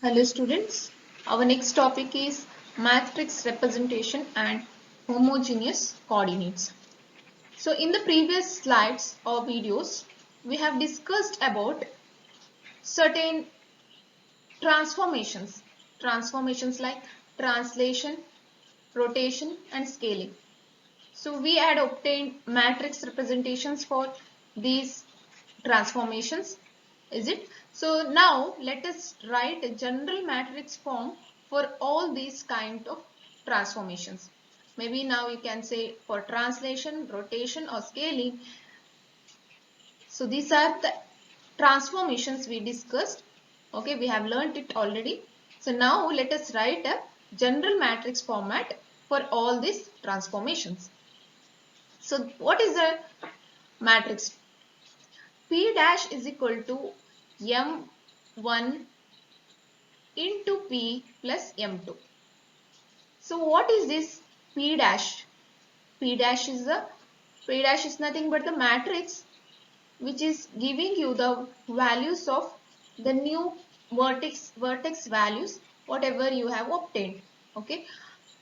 Hello students, our next topic is matrix representation and homogeneous coordinates. So in the previous slides or videos, we have discussed about certain transformations like translation, rotation and scaling. So we had obtained matrix representations for these transformations, is it? So now let us write a general matrix form for all these kind of transformations. Maybe now you can say for translation, rotation or scaling. So these are the transformations we discussed. Okay, we have learnt it already. So now let us write a general matrix format for all these transformations. So what is a matrix? P dash is equal to M1 into P plus M2. So what is this P dash? P dash is nothing but the matrix which is giving you the values of the new vertex values whatever you have obtained. Okay.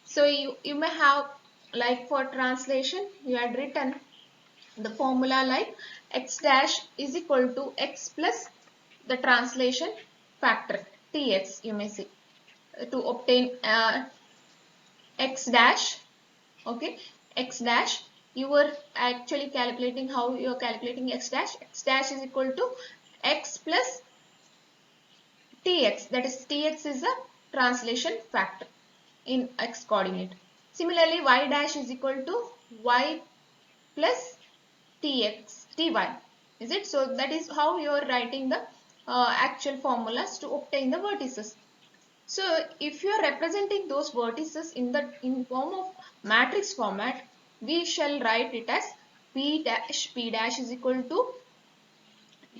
So you may have, like for translation you had written the formula like x dash is equal to x plus the translation factor tx, you may say, to obtain x dash. Okay, x dash, you were actually calculating how you are calculating x dash. X dash is equal to x plus tx, that is tx is a translation factor in x coordinate. Similarly, y dash is equal to y plus tx ty, is it? So that is how you are writing the actual formulas to obtain the vertices. So if you are representing those vertices in form of matrix format, we shall write it as p dash is equal to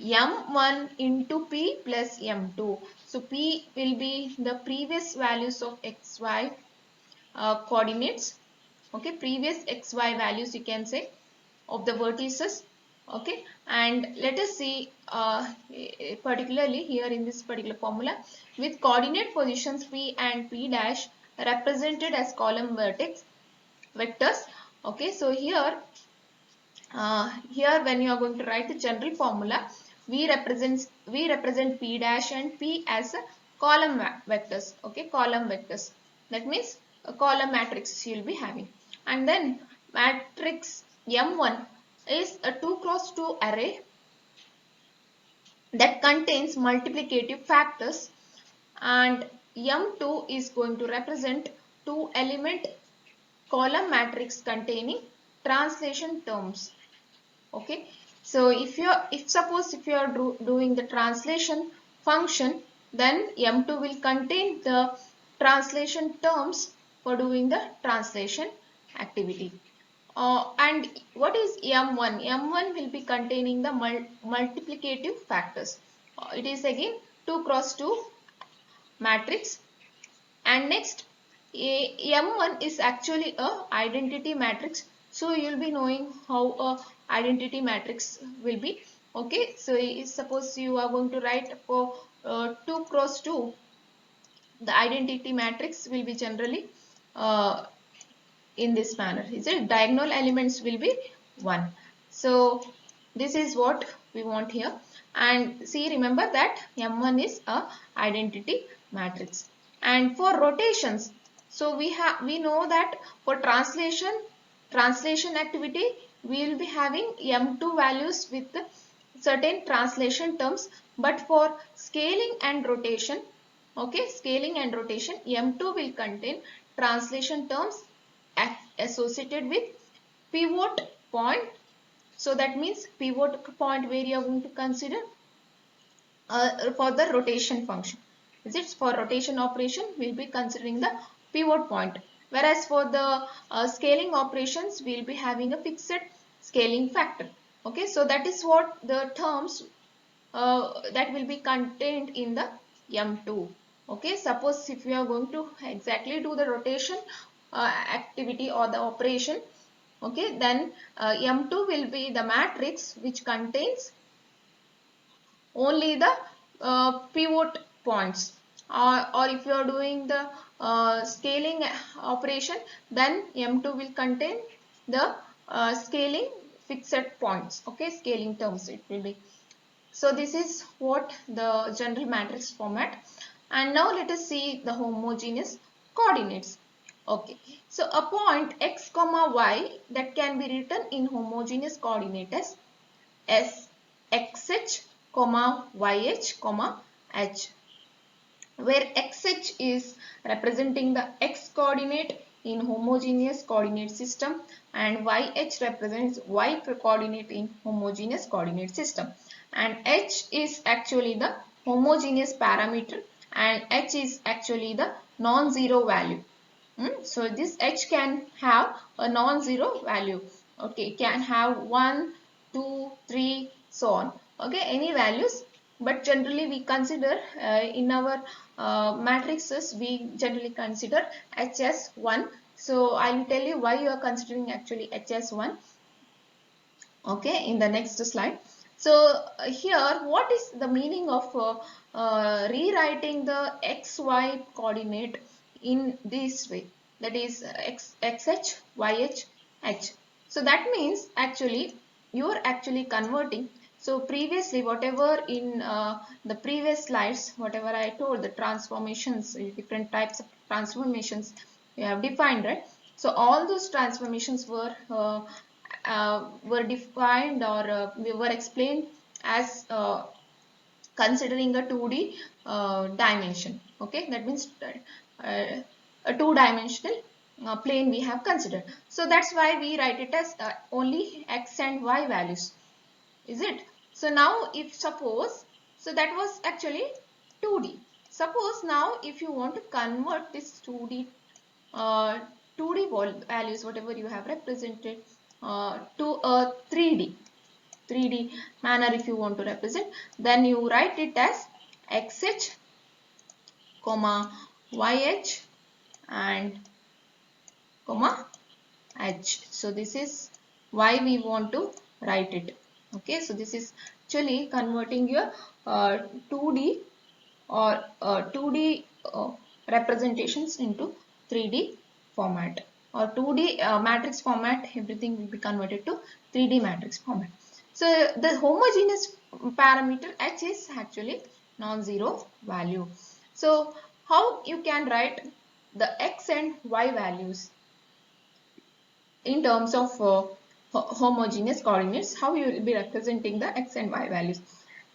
m1 into p plus m2. So p will be the previous values of xy coordinates. Okay, previous xy values you can say of the vertices. Okay, and let us see particularly here in this particular formula with coordinate positions p and p dash represented as column vertex vectors. Okay, so here when you are going to write the general formula, we represent p dash and p as a column vectors. Okay, column vectors, that means a column matrix you will be having. And then matrix m1 is a 2 cross 2 array that contains multiplicative factors, and m2 is going to represent 2 element column matrix containing translation terms. Okay, so if suppose if you are doing the translation function, then m2 will contain the translation terms for doing the translation activity. And what is m1? M1 will be containing the multiplicative factors. It is again 2 cross 2 matrix. And next, M1 is actually a identity matrix. So you will be knowing how a identity matrix will be. Okay, so suppose you are going to write for 2 cross 2, the identity matrix will be generally in this manner. Is it? Diagonal elements will be 1. So this is what we want here. And see, remember that M1 is a identity matrix. And for rotations, so we know that for translation activity we will be having M2 values with certain translation terms, but for scaling and rotation, okay, scaling and rotation, M2 will contain translation terms associated with pivot point. So that means pivot point where you are going to consider for the rotation function. Is it? For rotation operation we will be considering the pivot point, whereas for the scaling operations we will be having a fixed scaling factor. Okay, so that is what the terms that will be contained in the M2. Okay, suppose if we are going to exactly do the rotation activity or the operation, okay, then M2 will be the matrix which contains only the pivot points. or if you are doing the scaling operation, then M2 will contain the scaling fixed points. Okay, scaling terms it will be. So this is what the general matrix format. And now let us see the homogeneous coordinates. Okay, so a point x comma y that can be written in homogeneous coordinate as xh comma yh comma h, where xh is representing the x coordinate in homogeneous coordinate system and yh represents y coordinate in homogeneous coordinate system, and h is actually the homogeneous parameter and h is actually the non-zero value. So this h can have a non-zero value. Okay, can have 1, 2, 3, so on. Okay, any values, but generally we consider in our matrices we generally consider h as 1. So I will tell you why you are considering actually h as 1. Okay, in the next slide. So here, what is the meaning of rewriting the xy coordinate in this way, that is xh yh h. So that means actually you are actually converting. So previously whatever in the previous slides, whatever I told, the transformations, different types of transformations we have defined, right? So all those transformations were defined or were explained as considering a 2D dimension. Okay, that means a two-dimensional plane we have considered. So that's why we write it as only x and y values. Is it? So now if suppose, so that was actually 2D. Suppose now if you want to convert this 2D uh, 2D values, whatever you have represented, to a 3D manner, if you want to represent, then you write it as xh comma yh and comma h. So this is why we want to write it. Okay, so this is actually converting your 2D or 2D representations into 3D format, or 2D matrix format. Everything will be converted to 3D matrix format. So the homogeneous parameter h is actually non-zero value. So how you can write the x and y values in terms of homogeneous coordinates? How you will be representing the x and y values?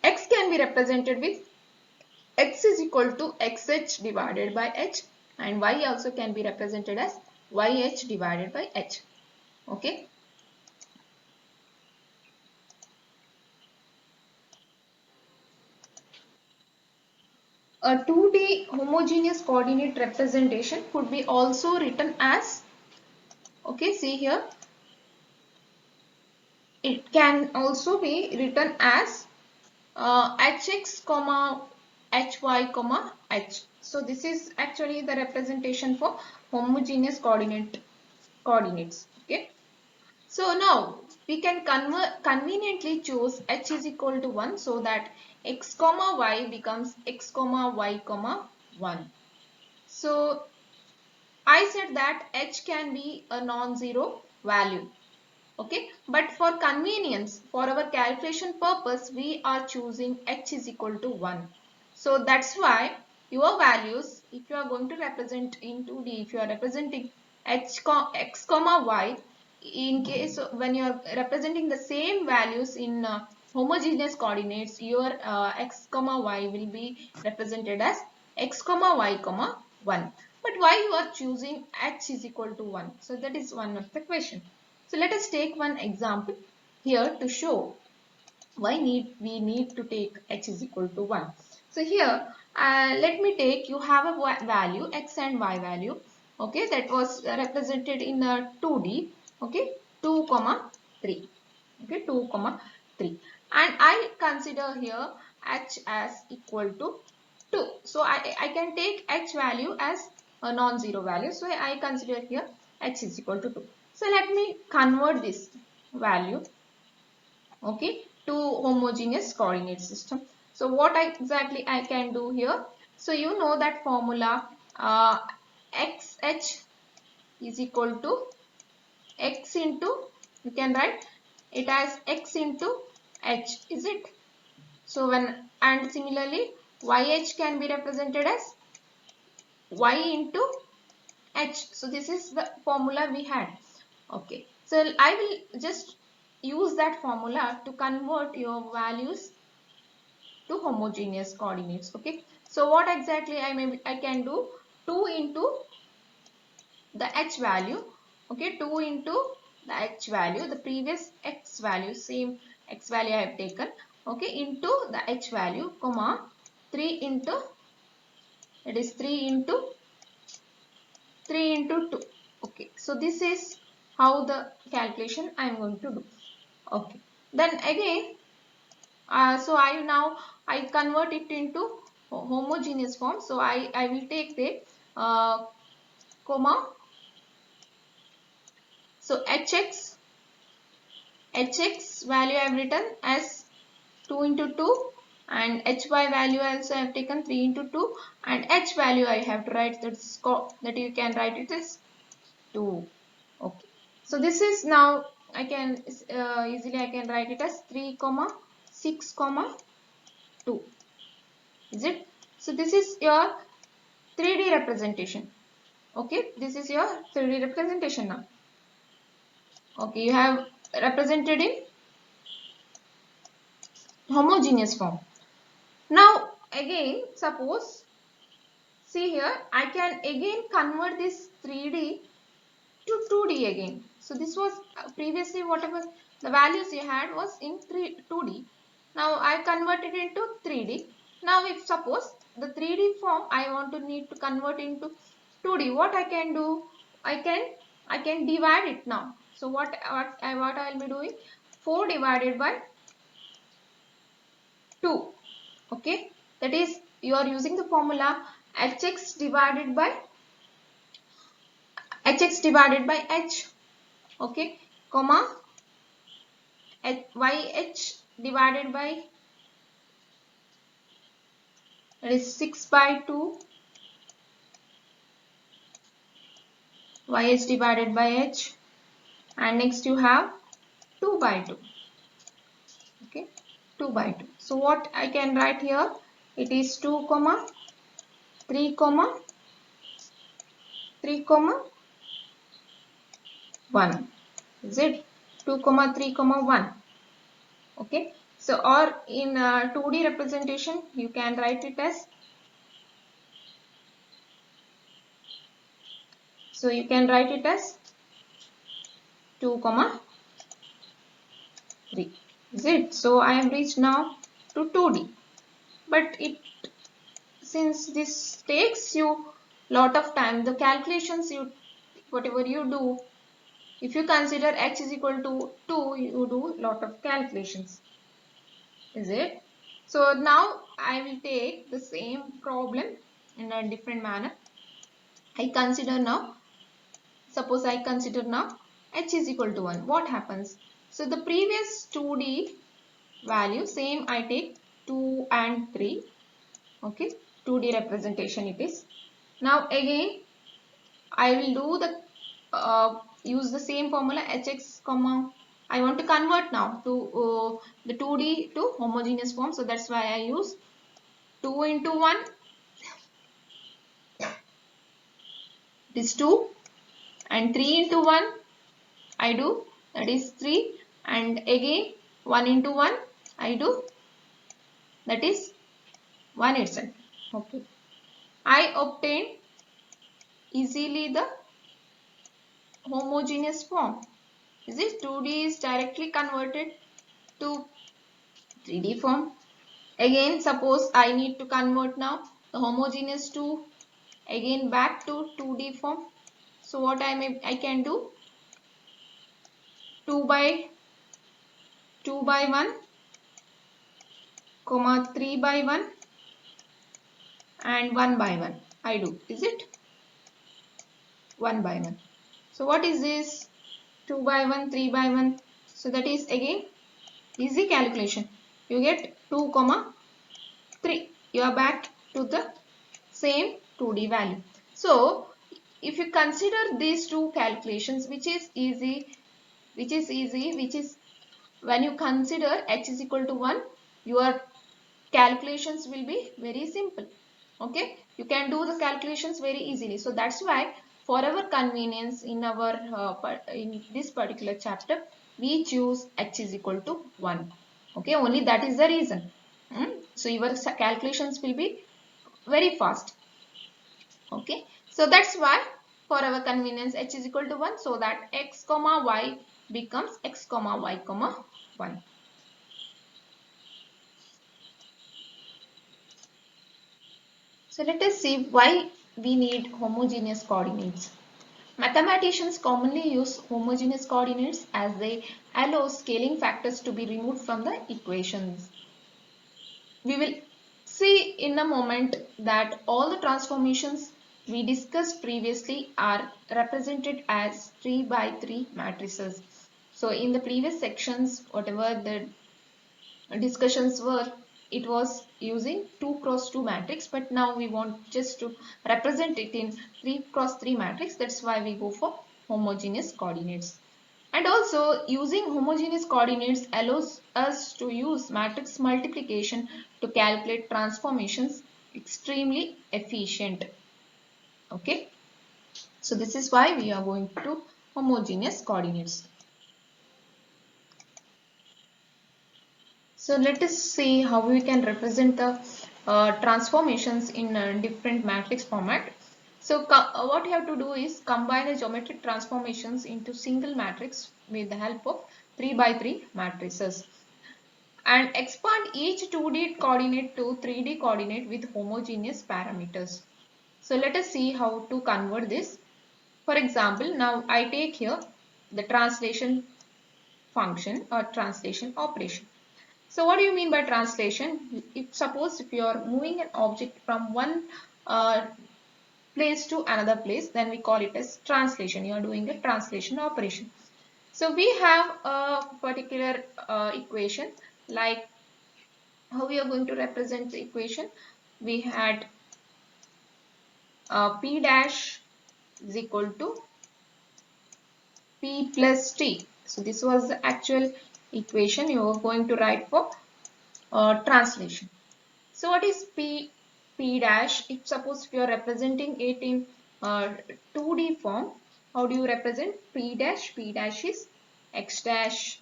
X can be represented with x is equal to xh divided by h, and y also can be represented as yh divided by h. Okay. A 2D homogeneous coordinate representation could be also written as, okay, see here, it can also be written as hx comma hy comma h. So this is actually the representation for homogeneous coordinates. Okay. So now we can conveniently choose h is equal to 1, so that x comma y becomes x comma y comma 1. So I said that h can be a non-zero value. Okay, but for convenience, for our calculation purpose, we are choosing h is equal to 1. So that's why your values, if you are going to represent in 2D, if you are representing x comma y, in case when you are representing the same values in homogeneous coordinates, your x comma y will be represented as x comma y comma 1. But why you are choosing h is equal to 1? So that is one of the question. So let us take one example here to show why we need to take h is equal to 1. So here let me take, you have a value x and y value. Okay, that was represented in a 2D. Okay, 2 comma 3. Okay, 2 comma 3, and I consider here h as equal to 2. So I can take h value as a non-zero value. So I consider here h is equal to 2. So let me convert this value, okay, to homogeneous coordinate system. So what exactly I can do here? So you know that formula, xh is equal to x into, you can write it as x into h, is it? So when, and similarly yh can be represented as y into h. So this is the formula we had. Okay, so I will just use that formula to convert your values to homogeneous coordinates. Okay, so what exactly I can do, 2 into the h value. Okay, 2 into the h value, the previous x value, same x value I have taken, okay, into the h value, comma 3 into, it is 3 into 2. Okay, so this is how the calculation I am going to do. Okay, then again, so I convert it into homogeneous form. So I will take the comma, so hx value I have written as 2 into 2, and hy value also I have taken 3 into 2, and h value I have to write, that you can write it as 2. Okay, so this is now I can easily I can write it as 3 comma 6 comma 2, is it? So this is your 3D representation. Okay, this is your 3D representation now. Okay, you have represented in homogeneous form. Now again, suppose, see here, I can again convert this 3D to 2D again. So this was previously whatever the values you had was in 2D. Now I converted into 3D. Now if suppose the 3D form I want to need to convert into 2D, what I can do? I can divide it now. So what I will be doing? 4 divided by 2. Okay, that is you are using the formula hx divided by h. Okay, comma yh divided by, that is 6 by 2, yh divided by h, and next you have 2 by 2. Okay, 2 by 2. So what I can write here, it is 2 comma 3 comma 3 comma 1, is it? 2 comma 3 comma 1. Okay, so or in 2D representation you can write it as, so you can write it as 2 comma 3, is it? So I have reached now to 2D, but it, since this takes you lot of time, the calculations you, whatever you do, if you consider h is equal to 2, you do lot of calculations, is it? So now I will take the same problem in a different manner. I consider now, suppose I consider now h is equal to 1. What happens? So the previous 2D value, same I take 2 and 3. Okay, 2D representation it is. Now again I will do the use the same formula hx comma, I want to convert now to the 2D to homogeneous form, so that's why I use 2 into 1, it is 2, and 3 into 1 I do, that is 3, and again 1 into 1 I do, that is 1 itself. Okay, I obtain easily the homogeneous form. Is it? 2D is directly converted to 3D form. Again, suppose I need to convert now the homogeneous to again back to 2D form. So what I can do, 2 by 1 comma 3 by 1 and 1 by 1 I do, is it? 1 by 1. So what is this? 2 by 1, 3 by 1. So that is again easy calculation. You get 2 comma 3. You are back to the same 2D value. So if you consider these two calculations, which is when you consider h is equal to 1, your calculations will be very simple. Okay, you can do the calculations very easily. So that's why for our convenience in our in this particular chapter we choose h is equal to 1. Okay, only that is the reason. So your calculations will be very fast. Okay, so that's why for our convenience h is equal to 1, so that x comma y becomes x comma y comma 1. So let us see why we need homogeneous coordinates. Mathematicians commonly use homogeneous coordinates as they allow scaling factors to be removed from the equations. We will see in a moment that all the transformations we discussed previously are represented as 3 by 3 matrices. So in the previous sections, whatever the discussions were, it was using 2 cross 2 matrix, but now we want just to represent it in 3 cross 3 matrix. That's why we go for homogeneous coordinates. And also using homogeneous coordinates allows us to use matrix multiplication to calculate transformations extremely efficient. Okay, so this is why we are going to homogeneous coordinates. So let us see how we can represent the transformations in different matrix format. So what you have to do is combine the geometric transformations into single matrix with the help of 3 by 3 matrices and expand each 2D coordinate to 3D coordinate with homogeneous parameters. So let us see how to convert this. For example, now I take here the translation function or translation operation. So what do you mean by translation? If you are moving an object from one uh, place to another place, then we call it as translation. You are doing a translation operation. So we have a particular equation, like how we are going to represent the equation. We had p dash is equal to p plus t. So this was the actual equation you are going to write for translation. So what is p dash? If suppose if you are representing it in 2D form, how do you represent p dash? P dash is x dash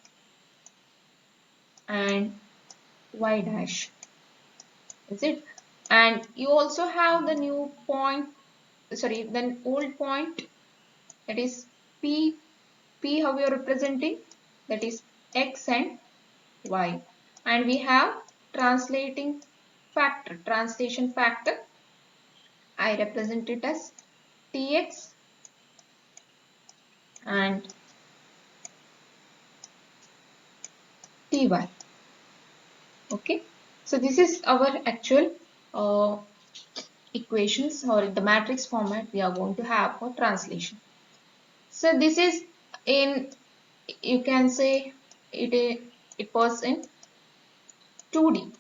and y dash, is it? And you also have the new point, sorry, then old point, that is p. How we are representing, that is x and y, and we have translation factor. I represent it as tx and ty. Okay, so this is our actual equations, or the matrix format we are going to have for translation. So this is in, you can say it was in 2D,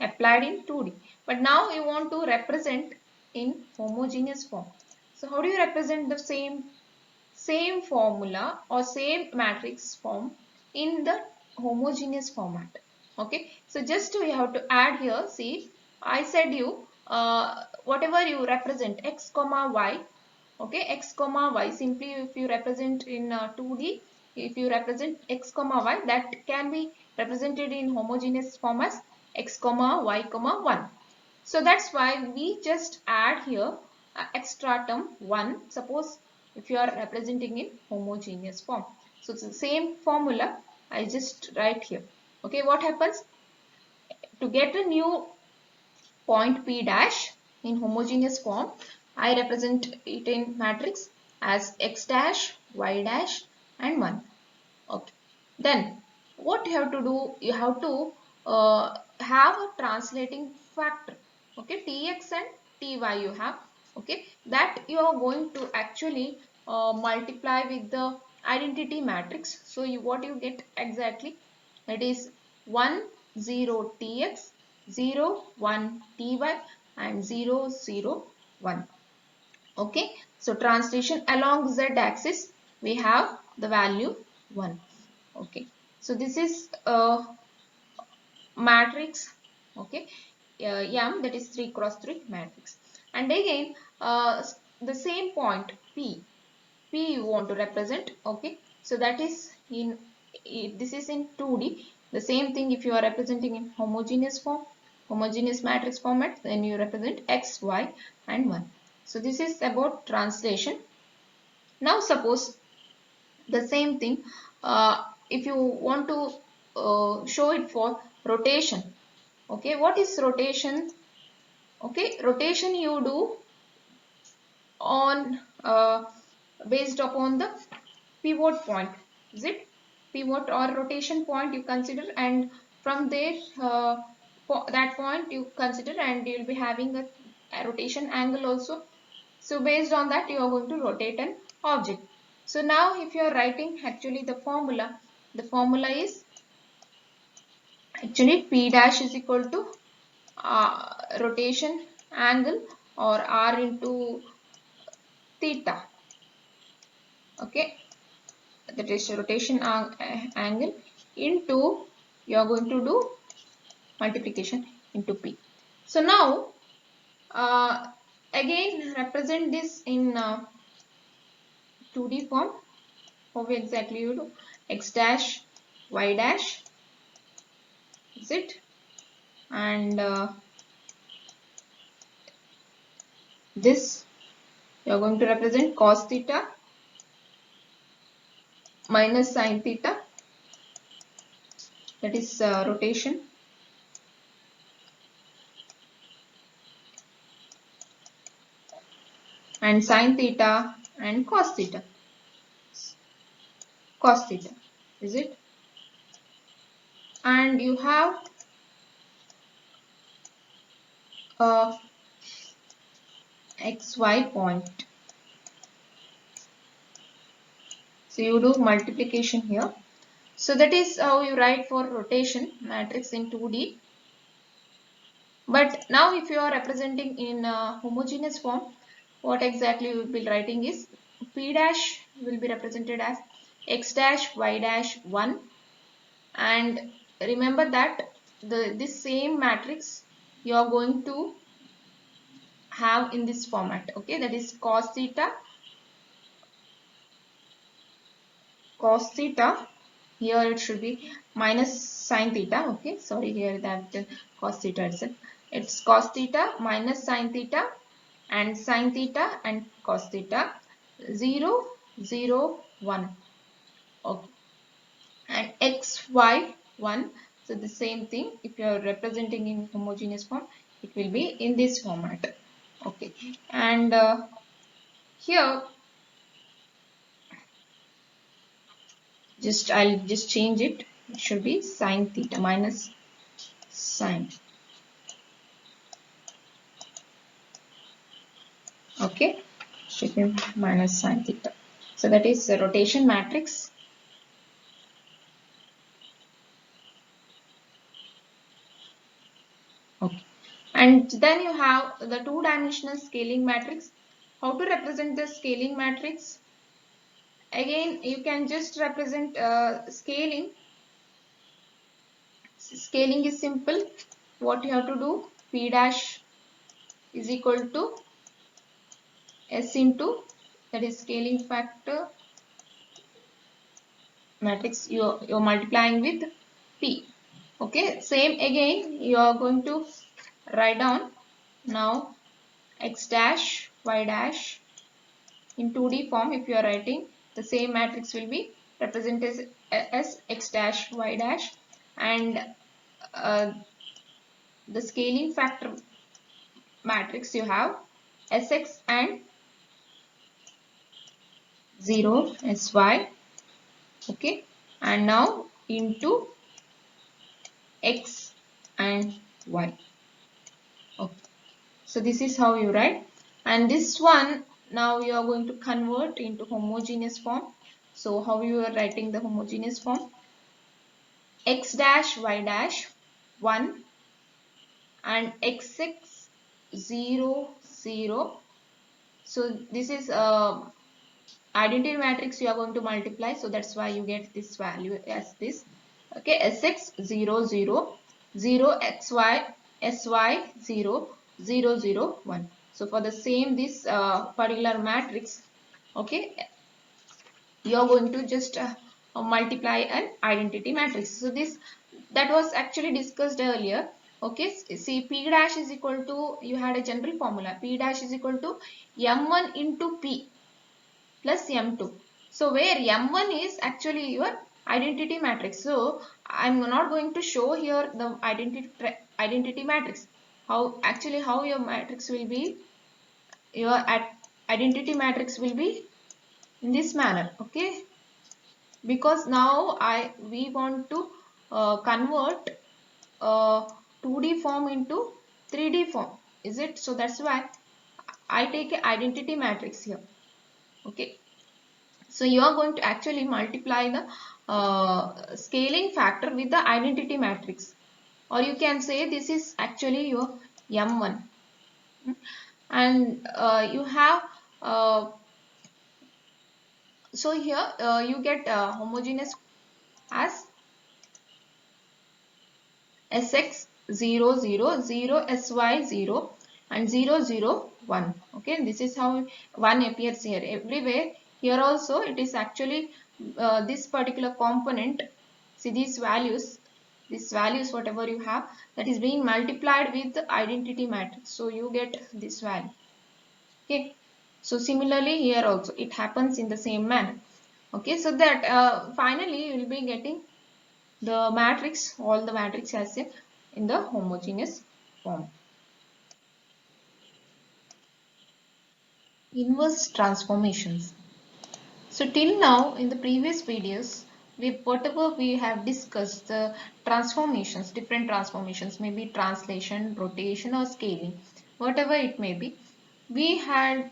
applied in 2D, but now you want to represent in homogeneous form. So how do you represent the same formula or same matrix form in the homogeneous format? Okay, so just we have to add here. See, I said you whatever you represent x comma y. Okay, x comma y, simply if you represent in 2D, if you represent x comma y, that can be represented in homogeneous form as x comma y comma 1. So that's why we just add here extra term 1. Suppose if you are representing in homogeneous form, so it's the same formula I just write here. Okay, what happens to get a new point p dash in homogeneous form? I represent it in matrix as x dash, y dash and 1. Okay, then what you have to do, you have to have a translating factor. Okay, tx and ty you have. Okay, that you are going to actually multiply with the identity matrix. So what you get exactly, that is 1 0 tx, 0 1 ty and 0 0 1. Okay, so translation along z axis we have the value 1. Okay, so this is matrix. Okay, M, that is 3 cross 3 matrix. And again the same point P you want to represent. Okay, so that is in this is in 2D. The same thing if you are representing in homogeneous form, homogeneous matrix format, then you represent x, y and 1. So this is about translation. Now suppose the same thing if you want to show it for rotation. Okay, what is rotation? Okay, rotation you do on based upon the pivot point. Is it pivot or rotation point you consider, and from there that point you consider, and you will be having a rotation angle also. So based on that you are going to rotate an object. So now if you are writing actually the formula is actually P dash is equal to rotation angle or R into theta. Okay, that is rotation angle into, you are going to do multiplication into P. So now again represent this in 2D form. How exactly you do? X dash, Y dash, is it? And this you are going to represent cos theta minus sin theta, that is rotation, and sin theta and cos theta, is it? And you have a xy point. So you do multiplication here. So that is how you write for rotation matrix in 2D. But now if you are representing in homogeneous form, what exactly you will be writing is P dash will be represented as x dash y dash 1, and remember that this same matrix you are going to have in this format. Okay, that is cos theta, here it should be minus sin theta. Okay, sorry, here that cos theta itself, it's cos theta minus sin theta and sin theta and cos theta, 0 0 1. Okay, and x y 1. So the same thing if you are representing in homogeneous form, it will be in this format. Okay, and here I'll just change it. It should be sin theta minus sin. Okay, should be minus sin theta. So that is the rotation matrix. Okay, and then you have the two-dimensional scaling matrix. How to represent the scaling matrix? Again, you can just represent scaling. Scaling is simple. What you have to do? P dash is equal to S into, that is scaling factor matrix, you're multiplying with P. Okay, same again you are going to write down now x dash y dash in 2D form. If you are writing the same matrix will be represented as x dash y dash, and uh, the scaling factor matrix you have Sx and 0 Sy. Okay, and now into x and y. Okay, so this is how you write, and this one now you are going to convert into homogeneous form. So how you are writing the homogeneous form? X dash y dash 1 and xx 0 0 So this is identity matrix you are going to multiply, so that's why you get this value as this. Okay, Sx 0 0 0 xy sy 0 0 0 1. So for the same this particular matrix, okay, you are going to just multiply an identity matrix. So this, that was actually discussed earlier. Okay, see, P dash is equal to, you had a general formula, P dash is equal to M1 into P plus M2. So where M1 is actually your identity matrix. So I'm not going to show here the identity matrix. How your matrix will be, your identity matrix will be in this manner. Okay, because now we want to convert 2D form into 3D form, is it? So that's why I take an identity matrix here. Okay, so you are going to actually multiply the scaling factor with the identity matrix, or you can say this is actually your M1. And you have so here you get homogeneous as Sx 0 0 0 sy 0 and 0 0 1. Okay, this is how 1 appears here. Everywhere here also it is actually this particular component. See these values whatever you have, that is being multiplied with the identity matrix. So you get this value. Okay, so similarly here also it happens in the same manner. Okay, so that finally you will be getting the matrix, all the matrix as in the homogeneous form. Inverse transformations. So till now in the previous videos, whatever we have discussed, the transformations, different transformations, maybe translation, rotation or scaling, whatever it may be, we had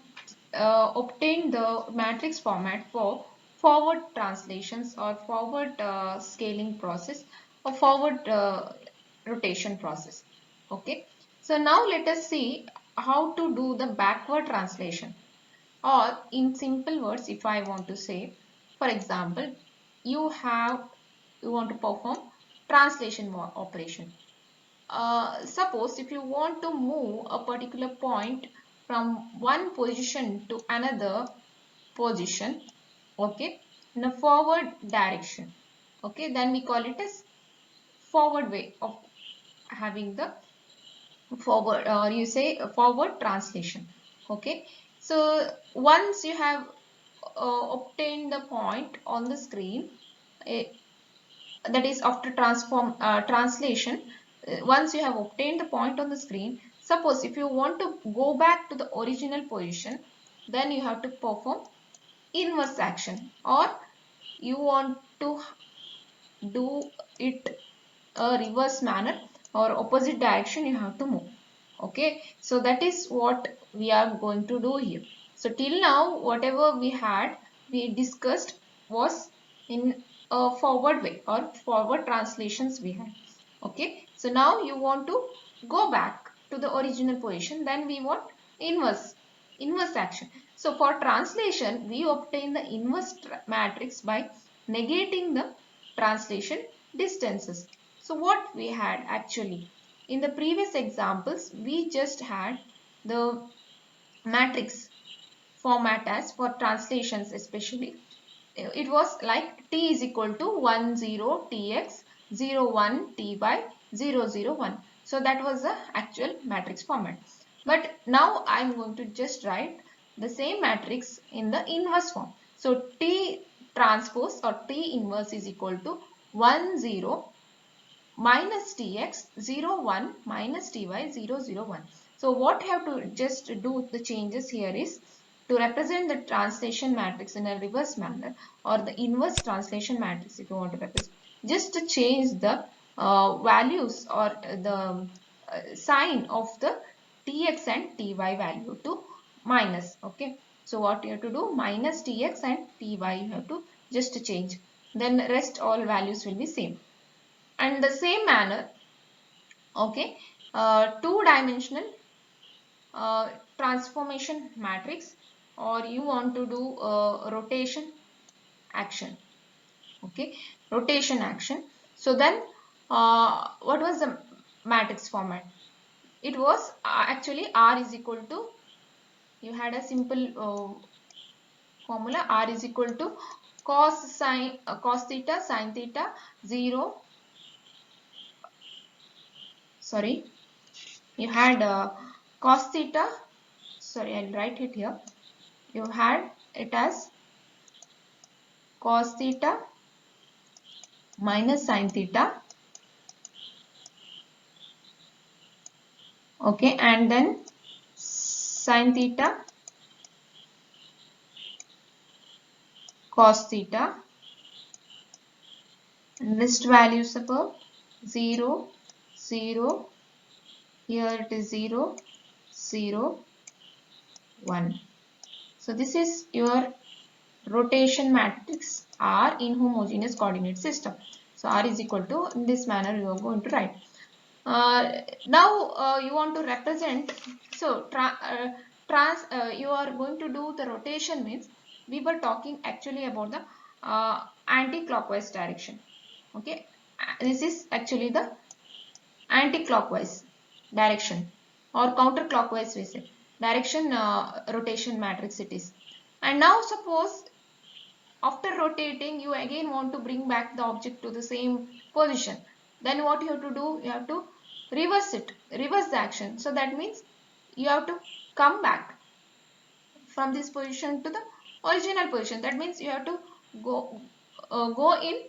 obtained the matrix format for forward translations or forward scaling process or forward rotation process. Okay, so now let us see how to do the backward translation. Or in simple words, if I want to say, for example, you want to perform translation operation. Suppose if you want to move a particular point from one position to another position, okay, in a forward direction, okay, then we call it as forward way of having the forward, or you say forward translation. Okay, so once you have obtained the point on the screen, eh, that is after translation, once you have obtained the point on the screen, suppose if you want to go back to the original position, then you have to perform inverse action, or you want to do it a reverse manner or opposite direction, you have to move. Okay, so that is what we are going to do here. So till now whatever we discussed was in a forward way or forward translations we had. Okay, so now you want to go back to the original position, then we want inverse action. So for translation we obtain the inverse matrix by negating the translation distances. So what we had actually in the previous examples, we just had the matrix format as for translations, especially it was like t is equal to 1 0 tx 0 1 t by 0 0 1. So that was the actual matrix format. But now I'm going to just write the same matrix in the inverse form. So t transpose or t inverse is equal to 1 0 minus tx 0 1 minus ty 0 0 1. So what you have to just do the changes here is to represent the translation matrix in a reverse manner, or the inverse translation matrix if you want to represent, just to change the values or the sign of the tx and ty value to minus. Okay, so what you have to do, minus tx and ty you have to just change, then rest all values will be same. And the same manner, okay, two dimensional transformation matrix, or you want to do rotation action. Okay, rotation action. So then what was the matrix format? It was actually R is equal to, you had a simple formula, R is equal to cos theta sin theta 0, sorry, you had cos theta, sorry, I'll write it here, you had it as cos theta minus sin theta, okay, and then sin theta cos theta, and list values above 0 0, here it is 0 0 1. So this is your rotation matrix R in homogeneous coordinate system. So R is equal to, in this manner you are going to write. Now you want to represent, so you are going to do the rotation, means we were talking actually about the anti-clockwise direction. Okay, this is actually the anti-clockwise direction, or counterclockwise we say direction, rotation matrix it is. And now suppose after rotating you again want to bring back the object to the same position, then what you have to do, you have to reverse it, reverse the action. So that means you have to come back from this position to the original position. That means you have to go in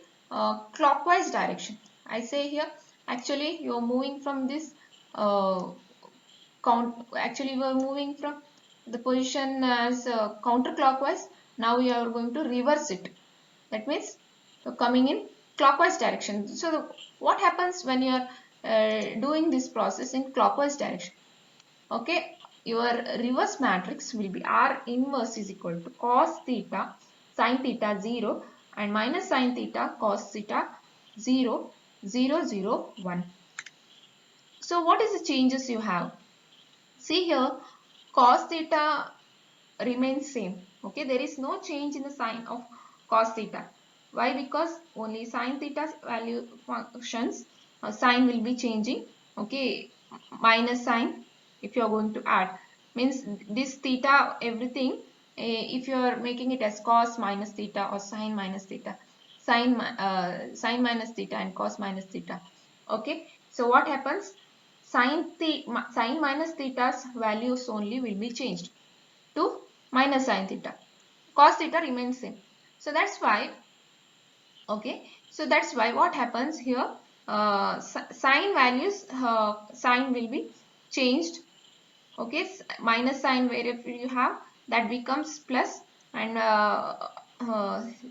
clockwise direction. I say here actually you are moving from this actually we are moving from the position as counterclockwise. Now we are going to reverse it. That means coming in clockwise direction. So what happens when you are doing this process in clockwise direction? Okay, your reverse matrix will be R inverse is equal to cos theta sin theta 0 and minus sin theta cos theta 0 0 0 1. So what is the changes you have? See here, cos theta remains same. Okay, there is no change in the sign of cos theta. Why? Because only sin theta's value functions, sign will be changing. Okay, minus sign if you are going to add, means this theta everything, if you are making it as cos minus theta or sin minus theta, sin minus theta and cos minus theta. Okay, so what happens? Sin minus theta's values only will be changed to minus sin theta. Cos theta remains same. So that's why, okay, so that's why what happens here, sign values, sign will be changed. Okay, minus sign wherever you have, that becomes plus, and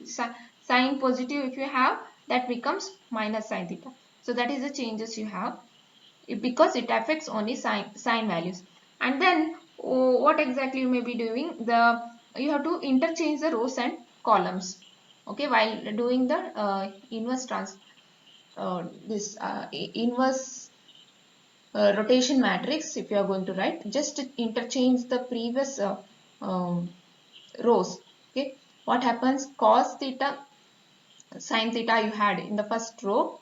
sign positive if you have, that becomes minus sin theta. So that is the changes you have, because it affects only sign values. And then what exactly you may be doing, you have to interchange the rows and columns. Okay, while doing the inverse rotation matrix, if you are going to write, just interchange the previous rows. Okay, what happens? Cos theta sin theta you had in the first row,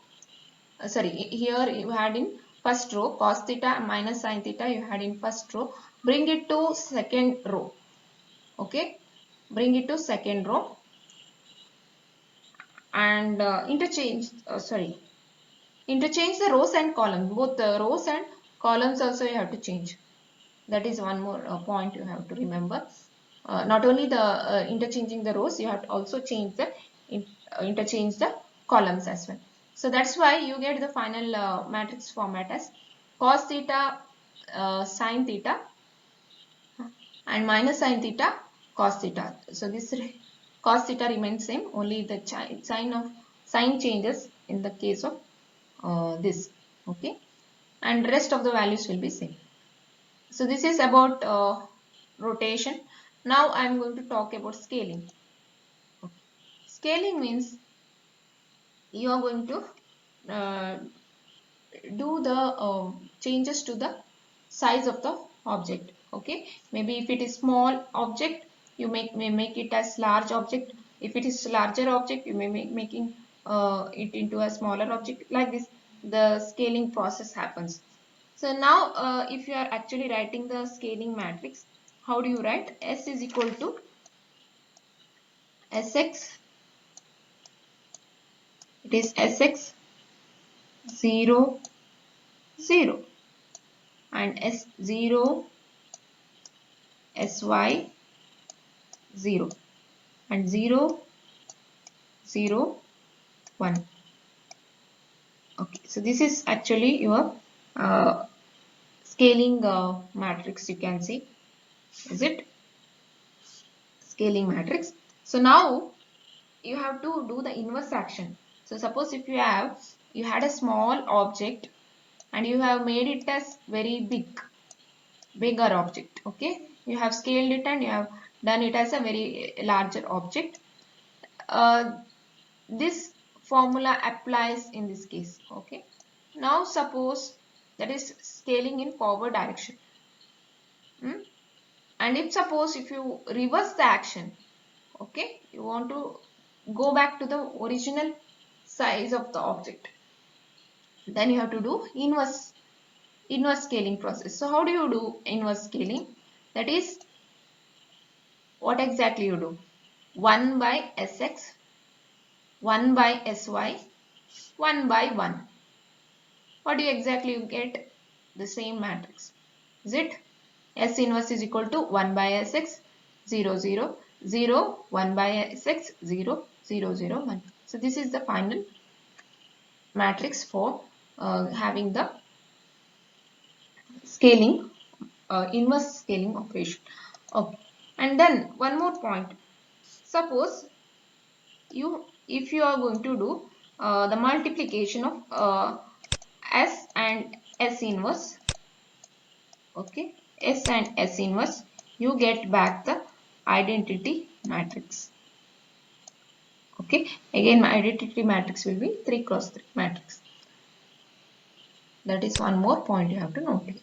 sorry, here you had in first row, cos theta minus sin theta you had in first row, bring it to second row. Okay, bring it to second row and interchange the rows and columns, both the rows and columns also you have to change. That is one more point you have to remember. Not only the interchanging the rows, you have to also change the interchange the columns as well. So that's why you get the final matrix format as cos theta sin theta and minus sin theta cos theta. So this cos theta remains same, only the sign changes in the case of this. Okay, and rest of the values will be same. So this is about rotation. Now I am going to talk about scaling. Scaling means you are going to do the changes to the size of the object. Okay, maybe if it is small object, you may make it as large object. If it is larger object, you may making it into a smaller object. Like this, the scaling process happens. So now, if you are actually writing the scaling matrix, how do you write? S is equal to Sx. It is Sx 0 0 and S0 Sy 0 and 0 0 1. Okay, so this is actually your scaling matrix, you can see. Is it scaling matrix? So now you have to do the inverse action. So suppose if you had a small object and you have made it as very bigger object. Okay, you have scaled it and you have done it as a very larger object. This formula applies in this case. Okay, now suppose that is scaling in forward direction. And if suppose if you reverse the action, okay, you want to go back to the original size of the object, then you have to do inverse scaling process. So how do you do inverse scaling? That is, what exactly you do? 1 by Sx, 1 by Sy, 1 by 1. What do you exactly get? The same matrix. Is it? S inverse is equal to 1 by Sx, 0, 0, 0, 1 by Sx, 0, 0, 0, 1. So this is the final matrix for having the scaling, inverse scaling operation. Okay. And then one more point. Suppose if you are going to do the multiplication of S and S inverse, okay, S and S inverse, you get back the identity matrix. Okay, again my identity matrix will be 3 cross 3 matrix. That is one more point you have to note here.